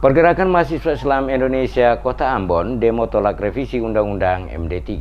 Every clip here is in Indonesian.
Pergerakan Mahasiswa Islam Indonesia Kota Ambon demo tolak revisi Undang-Undang MD3.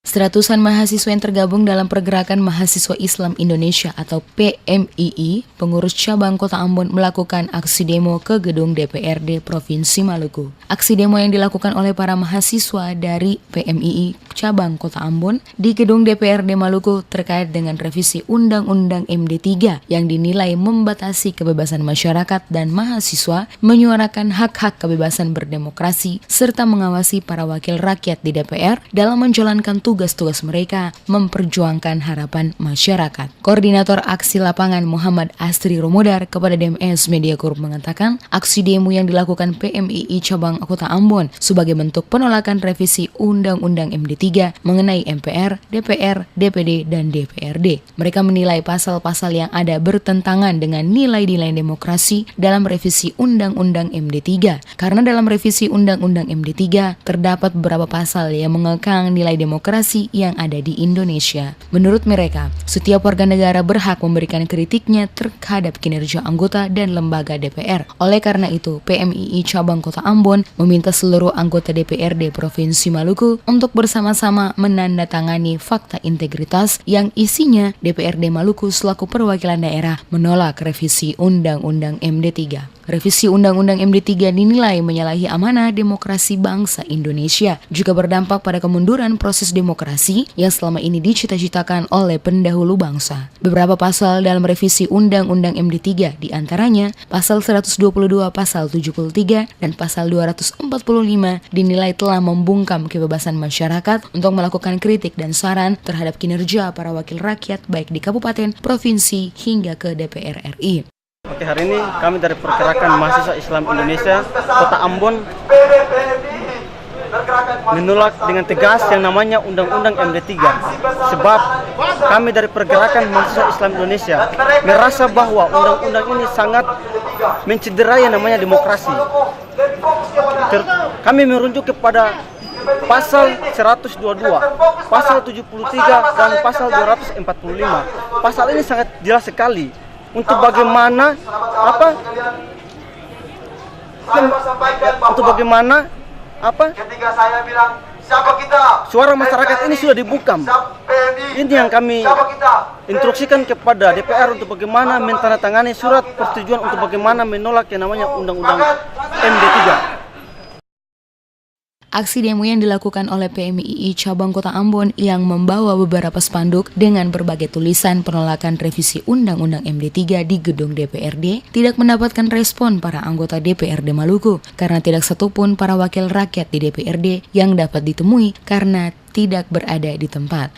Seratusan mahasiswa yang tergabung dalam Pergerakan Mahasiswa Islam Indonesia atau PMII, pengurus cabang Kota Ambon melakukan aksi demo ke gedung DPRD Provinsi Maluku. Aksi demo yang dilakukan oleh para mahasiswa dari PMII cabang Kota Ambon di gedung DPRD Maluku terkait dengan revisi Undang-Undang MD3 yang dinilai membatasi kebebasan masyarakat dan mahasiswa menyuarakan hak-hak kebebasan berdemokrasi serta mengawasi para wakil rakyat di DPR dalam menjalankan tugas-tugas mereka memperjuangkan harapan masyarakat. Koordinator Aksi Lapangan Muhammad Astri Romodar kepada DMS Media Group mengatakan, aksi demo yang dilakukan PMII cabang Kota Ambon sebagai bentuk penolakan revisi Undang-Undang MD3 mengenai MPR, DPR, DPD, dan DPRD. Mereka menilai pasal-pasal yang ada bertentangan dengan nilai-nilai demokrasi dalam revisi Undang-Undang MD3. Karena dalam revisi Undang-Undang MD3 terdapat beberapa pasal yang mengekang nilai demokrasi yang ada di Indonesia. Menurut mereka, setiap warga negara berhak memberikan kritiknya terhadap kinerja anggota dan lembaga DPR. Oleh karena itu, PMII cabang Kota Ambon meminta seluruh anggota DPRD Provinsi Maluku untuk bersama-sama menandatangani fakta integritas yang isinya DPRD Maluku selaku perwakilan daerah menolak revisi Undang-Undang MD3. Revisi Undang-Undang MD3 dinilai menyalahi amanah demokrasi bangsa Indonesia, juga berdampak pada kemunduran proses demokrasi yang selama ini dicita-citakan oleh pendahulu bangsa. Beberapa pasal dalam revisi Undang-Undang MD3 diantaranya pasal 122, pasal 73, dan pasal 245 dinilai telah membungkam kebebasan masyarakat untuk melakukan kritik dan saran terhadap kinerja para wakil rakyat baik di kabupaten, provinsi, hingga ke DPR RI. Oke, hari ini kami dari Pergerakan Mahasiswa Islam Indonesia Kota Ambon menolak dengan tegas yang namanya Undang-Undang MD3. Sebab kami dari Pergerakan Mahasiswa Islam Indonesia merasa bahwa undang-undang ini sangat mencederai yang namanya demokrasi. Kami merujuk kepada pasal 122, pasal 73, dan pasal 245. Pasal ini sangat jelas sekali untuk bagaimana ketika saya bilang siapa kita, suara masyarakat ini sudah dibungkam. Ini yang kami instruksikan kepada DPR untuk bagaimana menandatangani surat persetujuan untuk bagaimana menolak yang namanya Undang-Undang MD3. Aksi demo yang dilakukan oleh PMII cabang Kota Ambon yang membawa beberapa spanduk dengan berbagai tulisan penolakan revisi Undang-Undang MD3 di gedung DPRD tidak mendapatkan respon para anggota DPRD Maluku karena tidak satupun para wakil rakyat di DPRD yang dapat ditemui karena tidak berada di tempat.